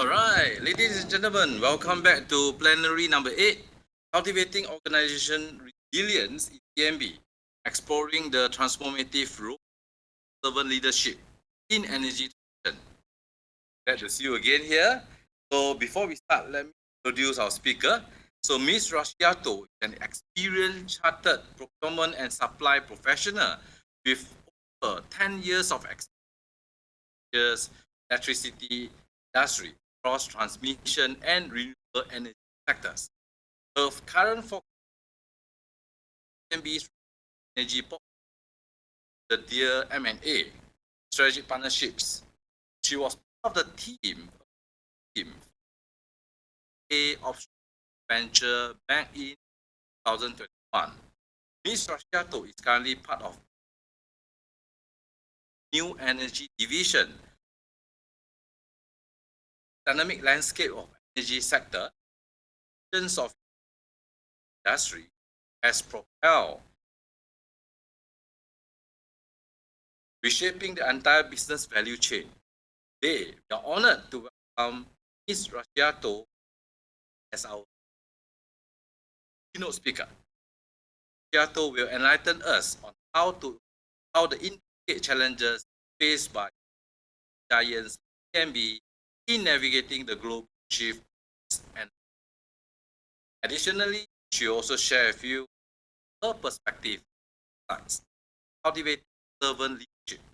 All right, ladies and gentlemen, welcome back to Plenary number 8, Cultivating Organization Resilience in TMB, exploring the transformative role of servant leadership in energy transition. Glad to see you again here. So before we start, let me introduce our speaker. So Ms. RASYIDATUL is an experienced chartered procurement and supply professional with over 10 years of experience in electricity industry across transmission and renewable energy sectors. Her current focus can be energy the Dear M&A strategic partnerships. She was part of the team of venture back in 2021. Ms. RASYIDATUL is currently part of new energy division. Dynamic landscape of energy sector, of industry has propelled reshaping the entire business value chain. Today, we are honored to welcome Ms. RASYIDATUL as our keynote speaker. RASYIDATUL will enlighten us on how the intricate challenges faced by giants can be in navigating the global shift. And additionally, she also share with you her perspective on cultivating servant leadership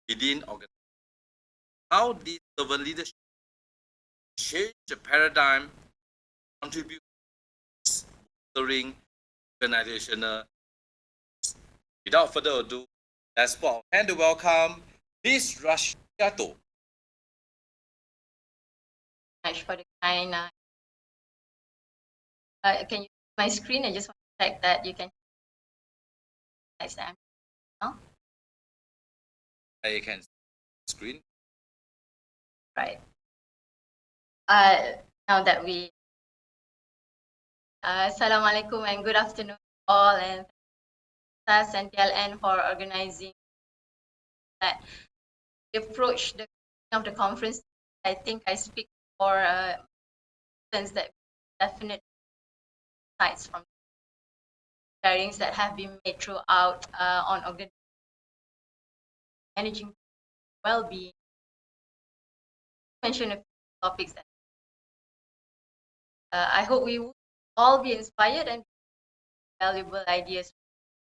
within organizations. How this servant leadership change the paradigm, contribute to bolstering organizational. Without further ado, let's put our hand to welcome Ms. RASYIDATUL. Much for the kind. Can you see my screen? I just want to check that you can. Next time. No? I can see the screen. Right. Now that we. Assalamualaikum and good afternoon all, and ZANIAL and for organizing that. We approach the of the conference. I think I speak for sense that definite insights from sharings that have been made throughout on managing well-being. Mention a few topics that I hope we will all be inspired and valuable ideas.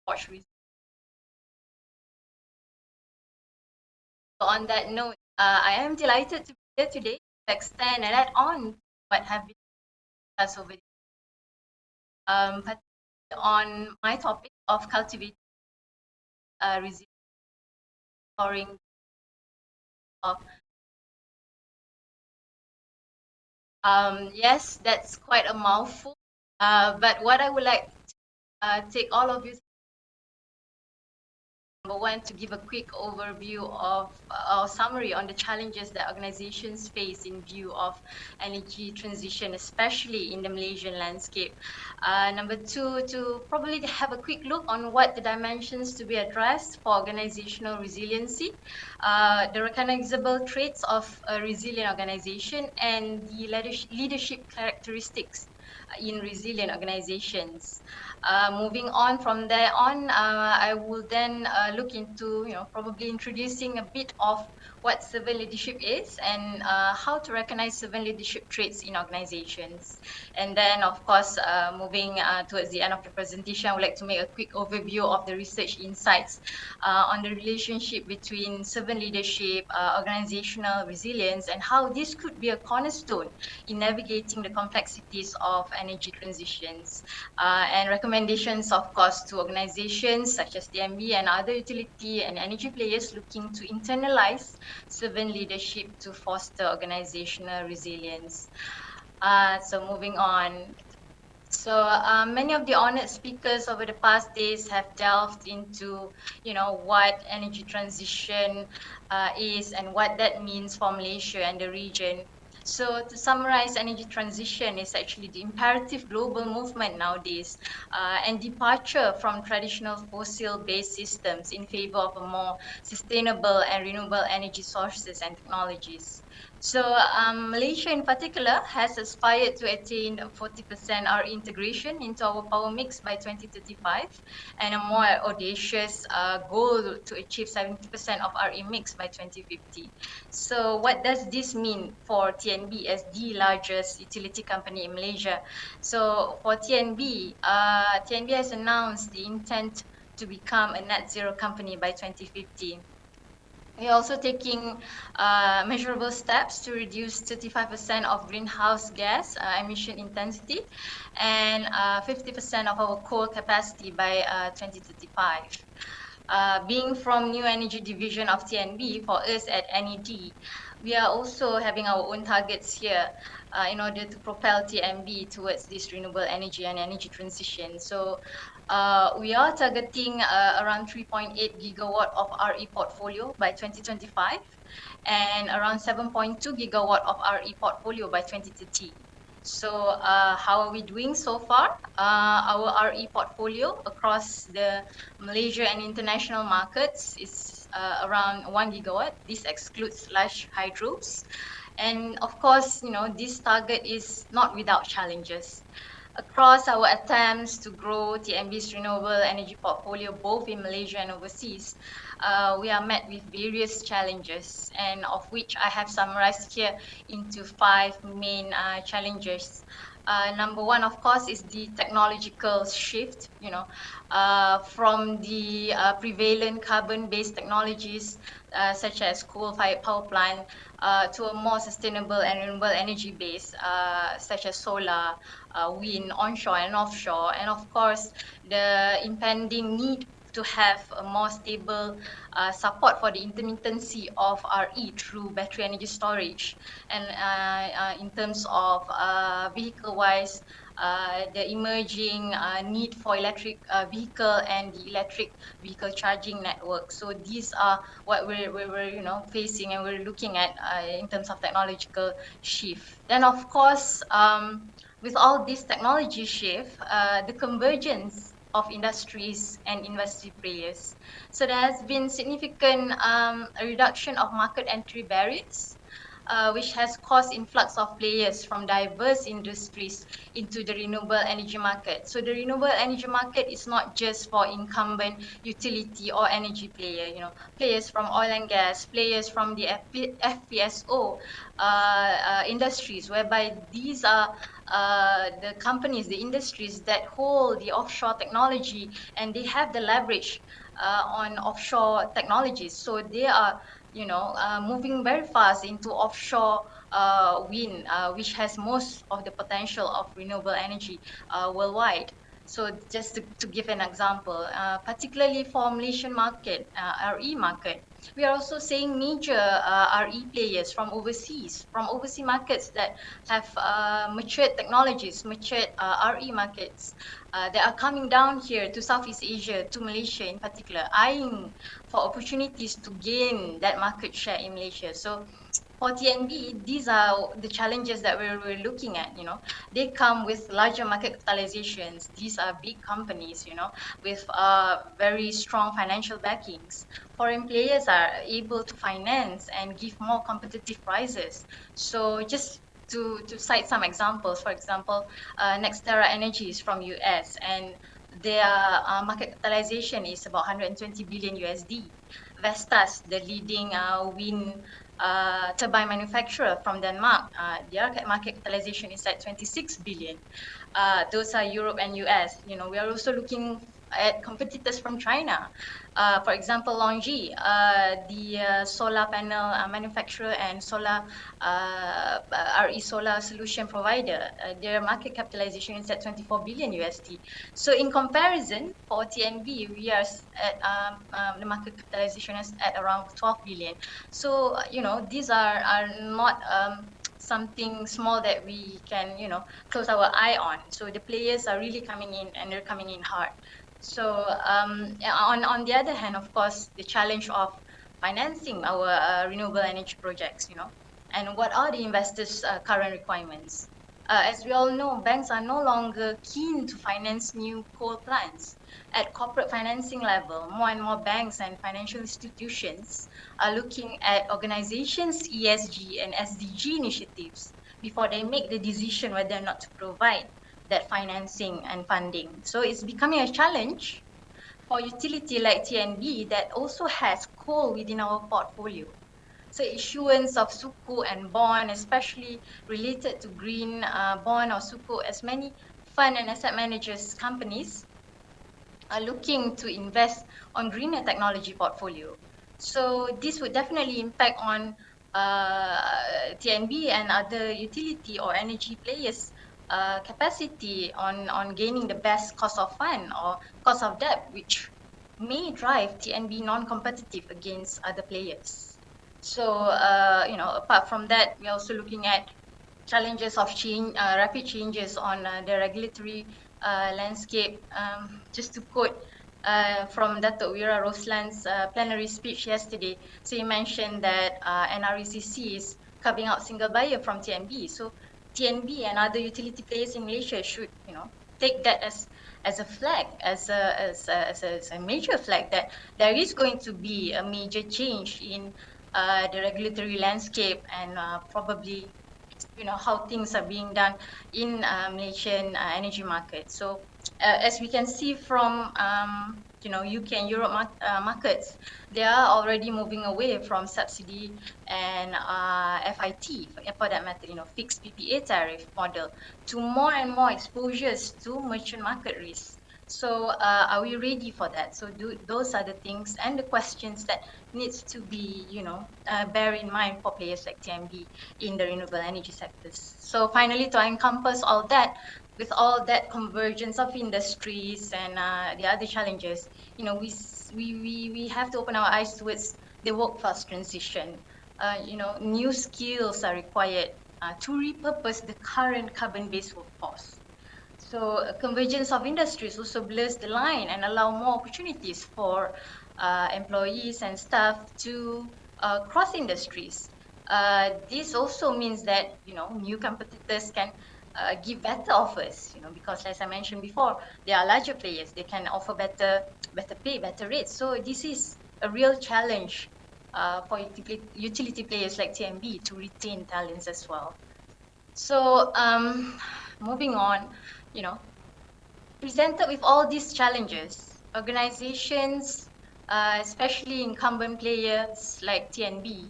Watch with. So on that note, I am delighted to be here today to extend and add on what have been discussed over on my topic of cultivating resilience, of yes, that's quite a mouthful, but what I would like to take all of you, number one, to give a quick overview of or summary on the challenges that organizations face in view of energy transition, especially in the Malaysian landscape. Number two, to probably have a quick look on what the dimensions to be addressed for organizational resiliency, the recognizable traits of a resilient organization, and the leadership characteristics in resilient organizations. Moving on from there on, I will then look into, probably introducing a bit of what servant leadership is and how to recognize servant leadership traits in organizations. And then, of course, moving towards the end of the presentation, I would like to make a quick overview of the research insights on the relationship between servant leadership, organizational resilience, and how this could be a cornerstone in navigating the complexities of energy transitions, and recommendations, of course, to organizations such as TMB and other utility and energy players looking to internalize servant leadership to foster organizational resilience. So moving on. So many of the honored speakers over the past days have delved into, what energy transition is and what that means for Malaysia and the region. So to summarize, energy transition is actually the imperative global movement nowadays and departure from traditional fossil-based systems in favor of a more sustainable and renewable energy sources and technologies. So Malaysia in particular has aspired to attain 40% our integration into our power mix by 2035 and a more audacious goal to achieve 70% of our mix by 2050. So what does this mean for TNB as the largest utility company in Malaysia? So for TNB, TNB has announced the intent to become a net zero company by 2050. We are also taking measurable steps to reduce 35% of greenhouse gas emission intensity and 50% of our coal capacity by 2035. Being from New Energy Division of TNB, for us at NED, we are also having our own targets here in order to propel TNB towards this renewable energy and energy transition. So we are targeting around 3.8 gigawatt of RE portfolio by 2025 and around 7.2 gigawatt of RE portfolio by 2030. So how are we doing so far? Our RE portfolio across the Malaysia and international markets is around 1 gigawatt. This excludes large hydros. And of course, this target is not without challenges. Across our attempts to grow TNB's renewable energy portfolio, both in Malaysia and overseas, we are met with various challenges, and of which I have summarized here into 5 main challenges. Number one, of course, is the technological shift, from the prevalent carbon-based technologies such as coal-fired power plant to a more sustainable and renewable energy base such as solar, wind, onshore and offshore. And of course, the impending need to have a more stable support for the intermittency of RE through battery energy storage. And in terms of vehicle-wise, the emerging need for electric vehicle and the electric vehicle charging network. So these are what we're facing and we're looking at in terms of technological shift. Then of course, with all this technology shift, the convergence of industries and industry players. So there has been significant reduction of market entry barriers, which has caused influx of players from diverse industries into the renewable energy market. So the renewable energy market is not just for incumbent utility or energy player, players from oil and gas, players from the FPSO industries, whereby these are the companies, the industries that hold the offshore technology and they have the leverage on offshore technologies. So they are moving very fast into offshore wind, which has most of the potential of renewable energy worldwide. So just to give an example, particularly for Malaysian market, RE market, we are also seeing major RE players from overseas markets that have matured technologies, matured RE markets that are coming down here to Southeast Asia, to Malaysia in particular, eyeing for opportunities to gain that market share in Malaysia. So for TNB, these are the challenges that we're looking at. They come with larger market capitalizations. These are big companies, with very strong financial backings. Foreign players are able to finance and give more competitive prices. So just to cite some examples, for example, Nextera Energy is from US and their market capitalization is about 120 billion USD. Vestas, the leading wind turbine manufacturer from Denmark, their market capitalization is at 26 billion. Those are Europe and US. We are also looking at competitors from China. For example, Longi, the solar panel manufacturer and solar RE solar solution provider, their market capitalization is at 24 billion USD. So in comparison, for TNB, we are at the market capitalization is at around 12 billion. So these are not something small that we can close our eye on. So the players are really coming in and they're coming in hard. So on the other hand, of course, the challenge of financing our renewable energy projects, and what are the investors' current requirements? As we all know, banks are no longer keen to finance new coal plants. At corporate financing level, more and more banks and financial institutions are looking at organizations' ESG and SDG initiatives before they make the decision whether or not to provide that financing and funding. So it's becoming a challenge for utility like TNB that also has coal within our portfolio. So issuance of Sukuk and bond, especially related to green bond or Sukuk, as many fund and asset managers companies are looking to invest on greener technology portfolio. So this would definitely impact on TNB and other utility or energy players capacity on gaining the best cost of fund or cost of debt, which may drive TNB non-competitive against other players. So, apart from that, we're also looking at challenges of change, rapid changes on the regulatory landscape. Just to quote from Datuk Wira Roslan's plenary speech yesterday, so he mentioned that NRECC is carving out single buyer from TNB. So TNB and other utility players in Malaysia should, take that as a flag, as a major flag that there is going to be a major change in the regulatory landscape and probably how things are being done in Malaysian energy market. So as we can see from UK and Europe markets, they are already moving away from subsidy and FIT for that matter, fixed PPA tariff model to more and more exposures to merchant market risk. So are we ready for that? So those are the things and the questions that needs to be, bear in mind for players like TMB in the renewable energy sectors. So finally, to encompass all that, with all that convergence of industries and the other challenges, we have to open our eyes towards the workforce transition. New skills are required to repurpose the current carbon-based workforce. So convergence of industries also blurs the line and allow more opportunities for employees and staff to cross industries. This also means that new competitors can give better offers. Because as I mentioned before, they are larger players. They can offer better pay, better rates. So this is a real challenge for utility players like TMB to retain talents as well. So moving on, presented with all these challenges, organizations, especially incumbent players like TNB,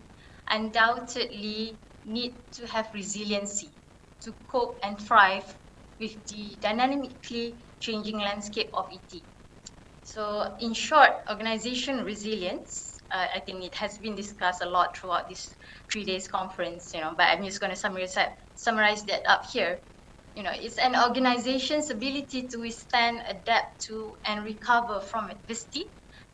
undoubtedly need to have resiliency to cope and thrive with the dynamically changing landscape of ET. So in short, organization resilience, I think it has been discussed a lot throughout this 3 days conference, but I'm just going to summarize that up here. It's an organization's ability to withstand, adapt to, and recover from adversity,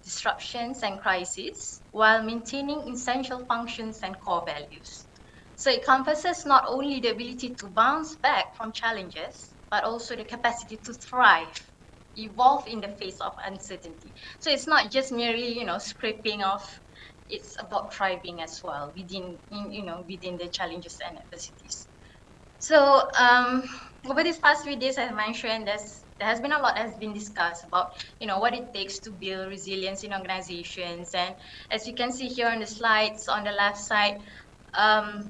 disruptions, and crises while maintaining essential functions and core values. So it encompasses not only the ability to bounce back from challenges, but also the capacity to thrive, evolve in the face of uncertainty. So it's not just merely, scraping off. It's about thriving as well within the challenges and adversities. So over these past few days, as I mentioned, there has been a lot that has been discussed about, what it takes to build resilience in organizations. And as you can see here on the slides on the left side,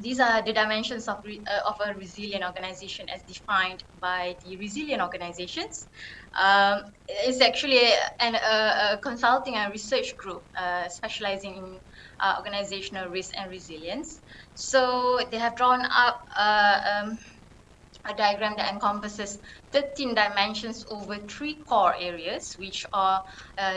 these are the dimensions of a resilient organization as defined by the resilient organizations. It's actually a consulting and research group specializing in organizational risk and resilience. So they have drawn up a diagram that encompasses 13 dimensions over 3 core areas, which are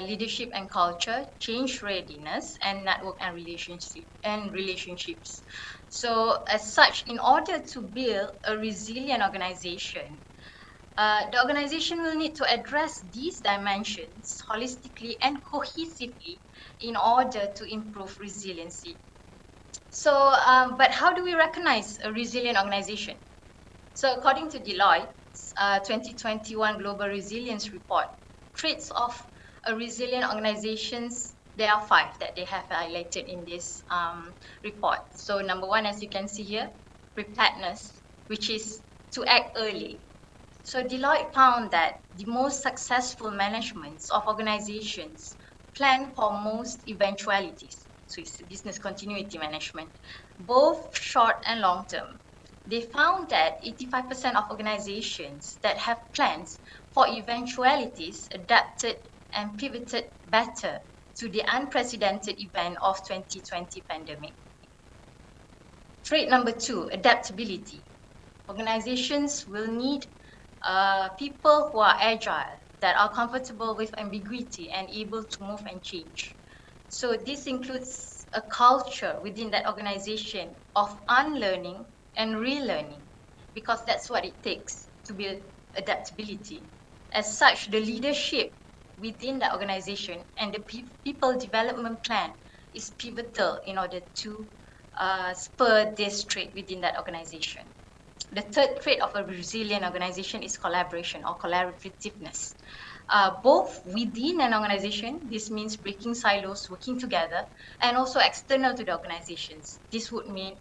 leadership and culture, change readiness, and network and relationships. So as such, in order to build a resilient organization, the organization will need to address these dimensions holistically and cohesively in order to improve resiliency. So, but how do we recognize a resilient organization? So according to Deloitte's 2021 Global Resilience Report, traits of a resilient organizations, there are 5 that they have highlighted in this report. So number 1, as you can see here, preparedness, which is to act early. So Deloitte found that the most successful managements of organizations plan for most eventualities. So it's business continuity management, both short and long term. They found that 85% of organizations that have plans for eventualities adapted and pivoted better to the unprecedented event of 2020 pandemic. Trait number 2, adaptability. Organizations will need people who are agile, that are comfortable with ambiguity and able to move and change. So this includes a culture within that organization of unlearning and relearning, because that's what it takes to build adaptability. As such, the leadership within the organization and the people development plan is pivotal in order to spur this trait within that organization. The third trait of a resilient organization is collaboration or collaborativeness. Both within an organization, this means breaking silos, working together, and also external to the organizations. This would mean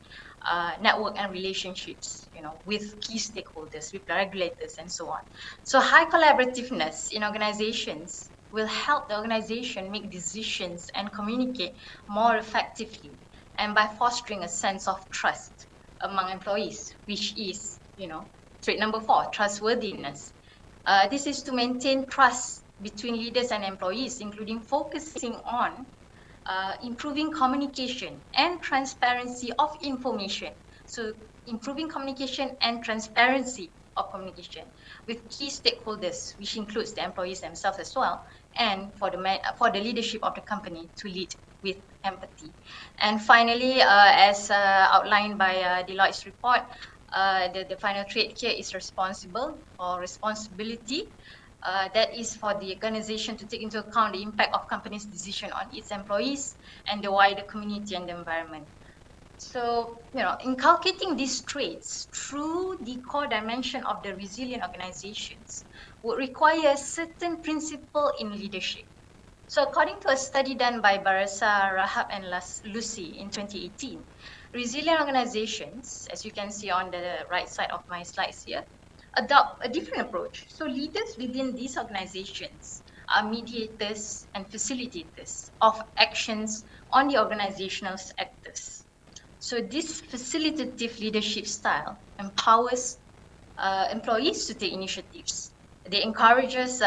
network and relationships, with key stakeholders, with the regulators, and so on. So high collaborativeness in organizations will help the organization make decisions and communicate more effectively, and by fostering a sense of trust among employees, which is, trait number 4, trustworthiness. This is to maintain trust between leaders and employees, including focusing on improving communication and transparency of information. So improving communication and transparency of communication with key stakeholders, which includes the employees themselves as well, and for the leadership of the company to lead with empathy. And finally, as outlined by Deloitte's report, the final trait here is responsible or responsibility. That is for the organization to take into account the impact of company's decision on its employees and the wider community and the environment. So, inculcating these traits through the core dimension of the resilient organizations would require a certain principle in leadership. So according to a study done by Barasa, Rahab, and Lucy in 2018, resilient organizations, as you can see on the right side of my slides here, adopt a different approach. So leaders within these organizations are mediators and facilitators of actions on the organizational actors. So this facilitative leadership style empowers employees to take initiatives. They encourages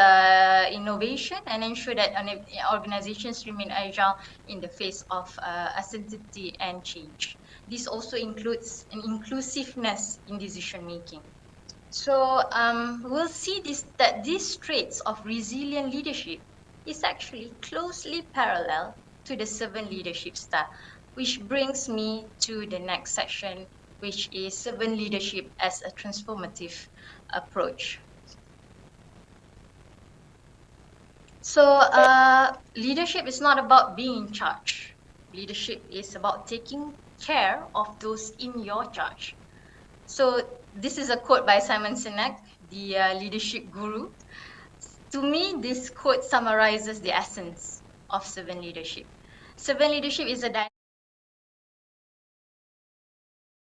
innovation and ensure that organizations remain agile in the face of uncertainty and change. This also includes an inclusiveness in decision making. So we'll see that these traits of resilient leadership is actually closely parallel to the servant leadership style, which brings me to the next section, which is servant leadership as a transformative approach. So leadership is not about being in charge. Leadership is about taking care of those in your charge. So this is a quote by Simon Sinek, the leadership guru. To me, this quote summarizes the essence of servant leadership. Servant leadership is a dynamic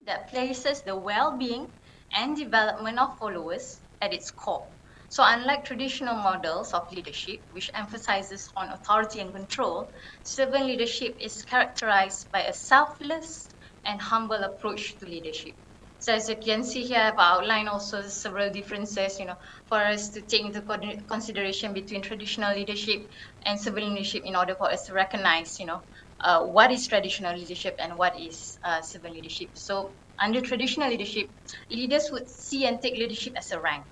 that places the well-being and development of followers at its core. So unlike traditional models of leadership, which emphasizes on authority and control, servant leadership is characterized by a selfless and humble approach to leadership. So as you can see here, I've outlined also several differences, for us to take into consideration between traditional leadership and servant leadership in order for us to recognize, what is traditional leadership and what is servant leadership. So under traditional leadership, leaders would see and take leadership as a rank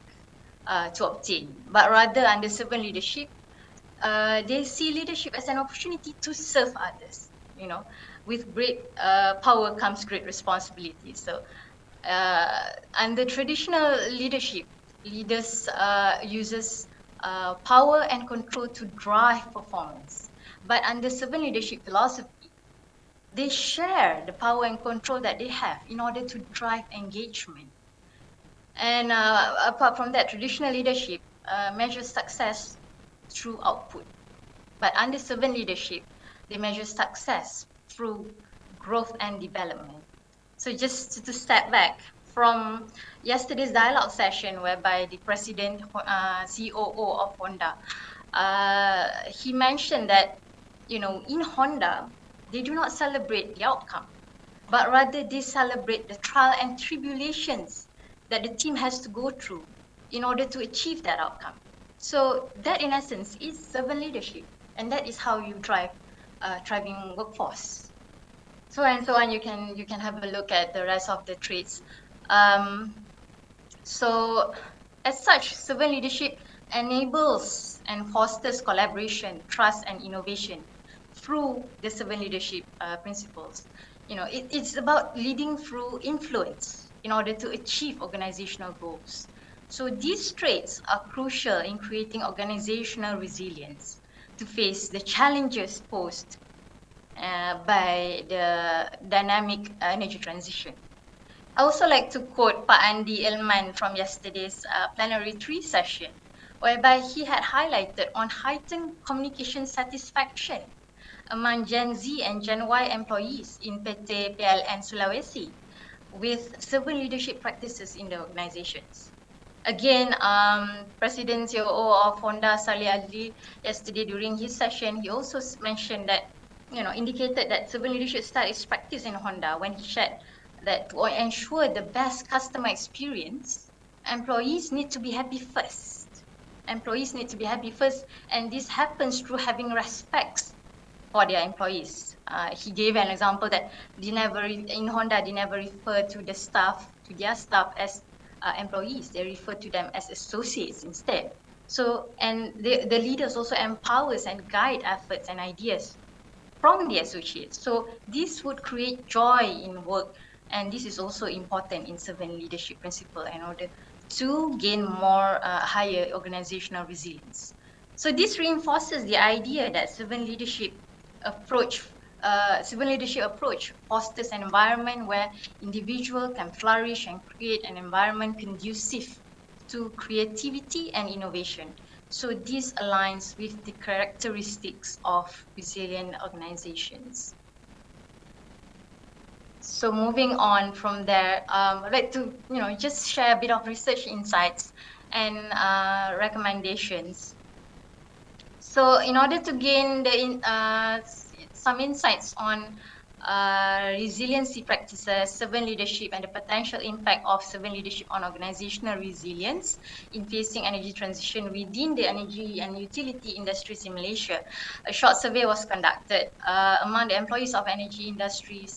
to obtain, but rather under servant leadership, they see leadership as an opportunity to serve others. With great power comes great responsibility. So under traditional leadership, leaders uses power and control to drive performance. But under servant leadership philosophy, they share the power and control that they have in order to drive engagement. And apart from that, traditional leadership measures success through output. But under servant leadership, they measure success through growth and development. So just to step back, from yesterday's dialogue session, whereby the president, COO of Honda, he mentioned that, in Honda, they do not celebrate the outcome, but rather they celebrate the trial and tribulations that the team has to go through in order to achieve that outcome. So that, in essence, is servant leadership, and that is how you drive thriving workforce. So and so on. You can have a look at the rest of the traits. So as such, servant leadership enables and fosters collaboration, trust, and innovation through the servant leadership principles. It's about leading through influence in order to achieve organizational goals. So these traits are crucial in creating organizational resilience to face the challenges posed by the dynamic energy transition. I also like to quote Pak Andi Ilman from yesterday's plenary 3 session, whereby he had highlighted on heightened communication satisfaction among Gen Z and Gen Y employees in PT PLN Sulawesi with servant leadership practices in the organizations. Again, President COO of Honda, Salih Adli, yesterday during his session, he also mentioned that, indicated that servant leadership style is practiced in Honda when he shared that to ensure the best customer experience, employees need to be happy first. Employees need to be happy first, and this happens through having respect for their employees. He gave an example that in Honda, they never refer to their staff as employees. They refer to them as associates instead. So, and the leaders also empowers and guide efforts and ideas from the associates. So this would create joy in work, and this is also important in servant leadership principle in order to gain more higher organizational resilience. So this reinforces the idea that servant leadership approach fosters an environment where individual can flourish and create an environment conducive to creativity and innovation. So this aligns with the characteristics of resilient organizations. So moving on from there, I'd like to just share a bit of research insights and recommendations. So in order to gain some insights on resiliency practices, servant leadership, and the potential impact of servant leadership on organizational resilience in facing energy transition within the energy and utility industries in Malaysia, a short survey was conducted among the employees of energy industry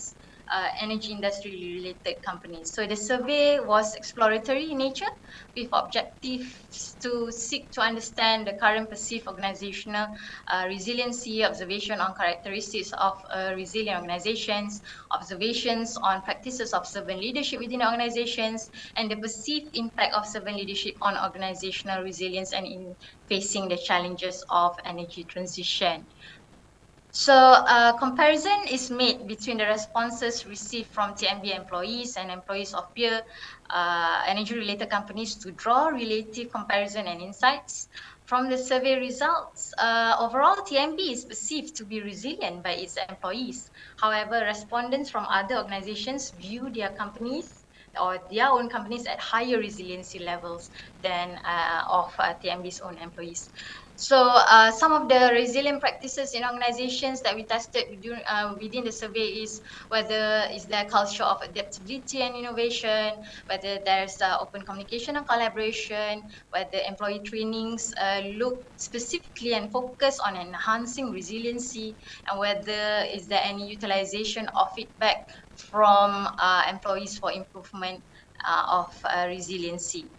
related companies. So the survey was exploratory in nature, with objectives to seek to understand the current perceived organizational resiliency, observation on characteristics of resilient organizations, observations on practices of servant leadership within organizations, and the perceived impact of servant leadership on organizational resilience and in facing the challenges of energy transition. So comparison is made between the responses received from TMB employees and employees of peer energy-related companies to draw relative comparison and insights. From the survey results, overall TMB is perceived to be resilient by its employees. However, respondents from other organizations view their companies or their own companies at higher resiliency levels than of TMB's own employees. So some of the resilient practices in organizations that we tested within the survey is whether is there a culture of adaptability and innovation, whether there's open communication and collaboration, whether employee trainings look specifically and focus on enhancing resiliency, and whether is there any utilization of feedback from employees for improvement of resiliency.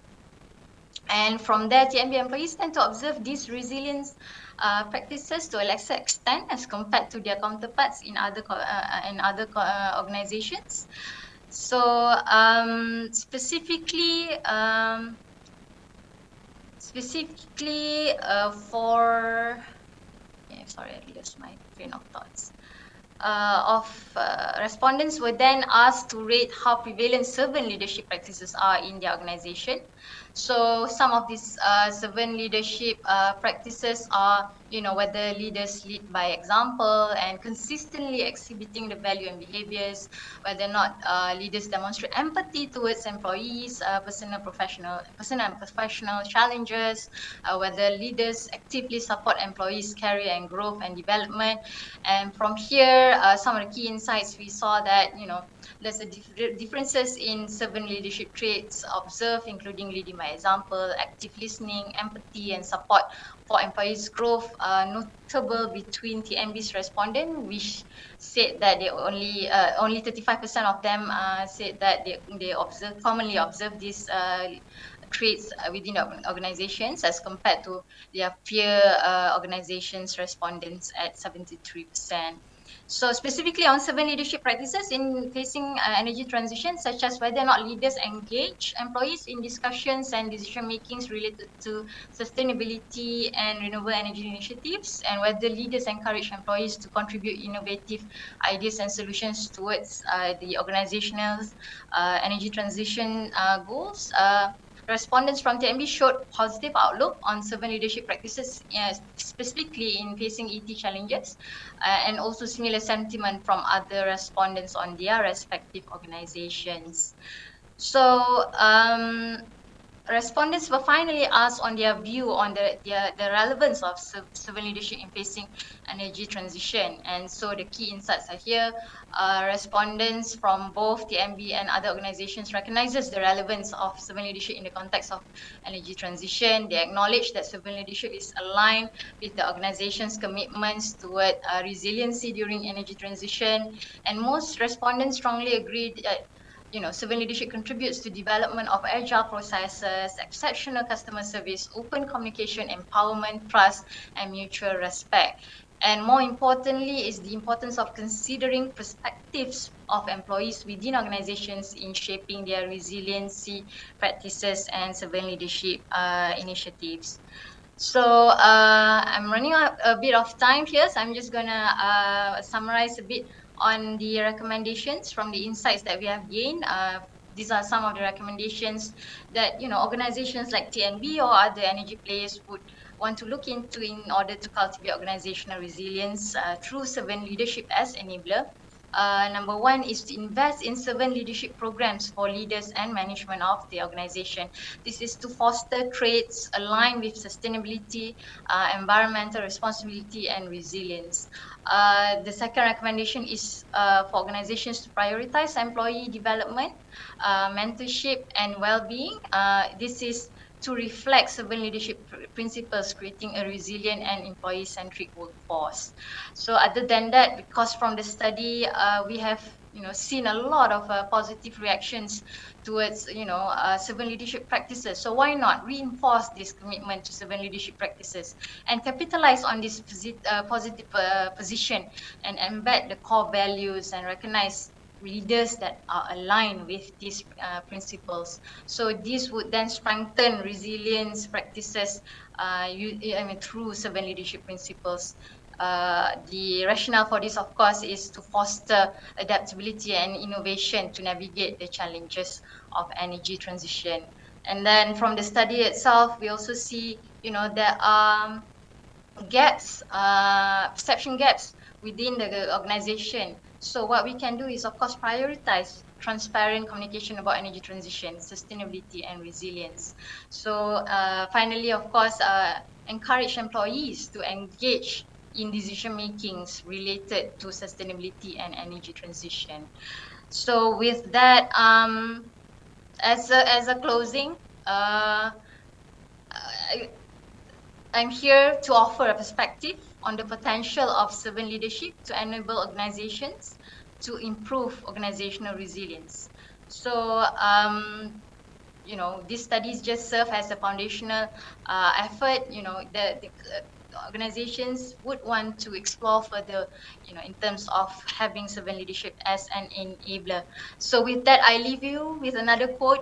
And from there, TMB employees tend to observe these resilience practices to a lesser extent as compared to their counterparts in other organizations. So specifically for, sorry, I lost my train of thoughts. respondents were then asked to rate how prevalent servant leadership practices are in their organization. So some of these servant leadership practices are, whether leaders lead by example and consistently exhibiting the value and behaviors, whether or not leaders demonstrate empathy towards employees, personal and professional challenges, whether leaders actively support employees' career and growth and development. And from here, some of the key insights we saw that, there's differences in servant leadership traits observed, including leading by example, active listening, empathy, and support for employees' growth, notable between TMB's respondent, which said that they only 35% of them said that they commonly observe these traits within the organizations as compared to their peer organizations respondents at 73%. So specifically on servant leadership practices in facing energy transition, such as whether or not leaders engage employees in discussions and decision makings related to sustainability and renewable energy initiatives, and whether leaders encourage employees to contribute innovative ideas and solutions towards the organizational energy transition goals. Respondents from TMB showed positive outlook on servant leadership practices, specifically in facing ET challenges, and also similar sentiment from other respondents on their respective organizations. So respondents were finally asked on their view on the relevance of servant leadership in facing energy transition. And so the key insights are here. Respondents from both TMB and other organizations recognizes the relevance of servant leadership in the context of energy transition. They acknowledge that servant leadership is aligned with the organization's commitments toward resiliency during energy transition. And most respondents strongly agreed that servant leadership contributes to development of agile processes, exceptional customer service, open communication, empowerment, trust, and mutual respect. And more importantly is the importance of considering perspectives of employees within organizations in shaping their resiliency practices and servant leadership initiatives. So I'm running out a bit of time here, so I'm just gonna summarize a bit on the recommendations from the insights that we have gained. These are some of the recommendations that organizations like TNB or other energy players would want to look into in order to cultivate organizational resilience through servant leadership as enabler. Number one is to invest in servant leadership programs for leaders and management of the organization. This is to foster traits aligned with sustainability, environmental responsibility, and resilience. The second recommendation is for organizations to prioritize employee development, mentorship, and well-being. This is to reflect servant leadership principles, creating a resilient and employee-centric workforce. So other than that, because from the study, we have seen a lot of positive reactions towards servant leadership practices. So why not reinforce this commitment to servant leadership practices and capitalize on this positive position and embed the core values and recognize leaders that are aligned with these principles. So this would then strengthen resilience practices through servant leadership principles. The rationale for this, of course, is to foster adaptability and innovation to navigate the challenges of energy transition. And then from the study itself, we also see, there are gaps, perception gaps within the organization. So what we can do is, of course, prioritize transparent communication about energy transition, sustainability, and resilience. So finally, of course, encourage employees to engage in decision makings related to sustainability and energy transition. So with that, as a closing, I'm here to offer a perspective on the potential of servant leadership to enable organizations to improve organizational resilience. So, these studies just serve as a foundational effort. The organizations would want to explore further, in terms of having servant leadership as an enabler. So with that, I leave you with another quote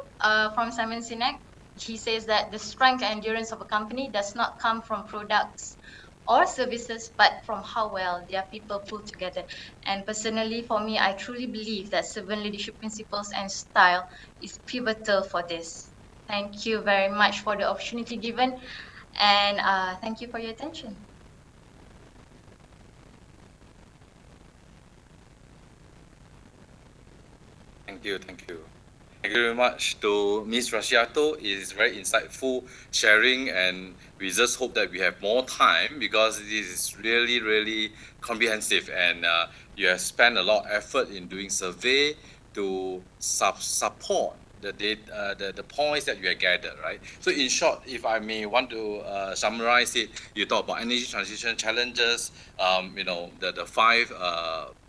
from Simon Sinek. He says that the strength and endurance of a company does not come from products or services, but from how well their people pull together. And personally, for me, I truly believe that servant leadership principles and style is pivotal for this. Thank you very much for the opportunity given, and thank you for your attention. Thank you, thank you. Thank you very much to Ms. Rasyidatul. It is very insightful sharing, and we just hope that we have more time because this is really, really comprehensive, and you have spent a lot of effort in doing survey to support the data, the points that you have gathered, right? So in short, if I may want to summarize it, you talk about energy transition challenges, the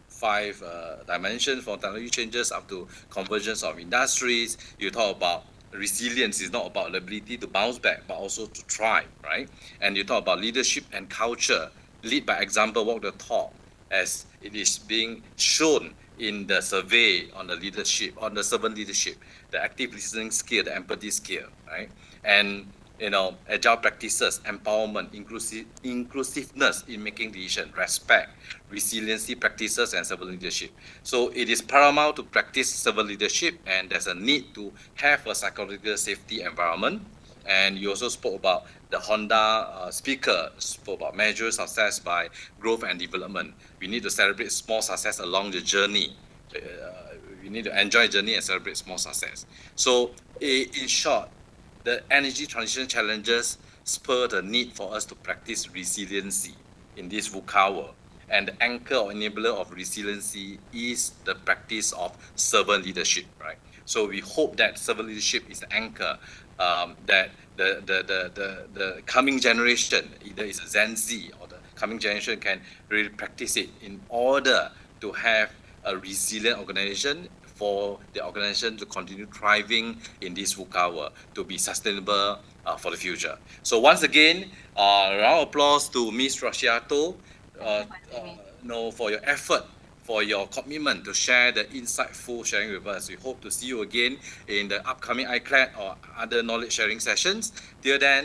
five dimensions from technology changes up to convergence of industries. You talk about resilience is not about the ability to bounce back, but also to thrive, right? And you talk about leadership and culture, lead by example, walk the talk, as it is being shown in the survey on the leadership, on the servant leadership, the active listening skill, the empathy skill, right? And agile practices, empowerment, inclusiveness in making decisions, respect, resiliency practices, and servant leadership. So it is paramount to practice servant leadership, and there's a need to have a psychological safety environment. And you also spoke about the Honda speaker, spoke about measure success by growth and development. We need to celebrate small success along the journey. We need to enjoy journey and celebrate small success. So in short, the energy transition challenges spur the need for us to practice resiliency in this VUCA. And the anchor or enabler of resiliency is the practice of servant leadership, right? So we hope that servant leadership is the anchor, that the coming generation, either it's a Gen Z or the coming generation, can really practice it in order to have a resilient organization, for the organization to continue thriving in this VUCA world, to be sustainable for the future. So once again, round of applause to Ms. Rasyidatul, for your effort, for your commitment to share the insightful sharing with us. We hope to see you again in the upcoming ICLAD or other knowledge sharing sessions. Till then,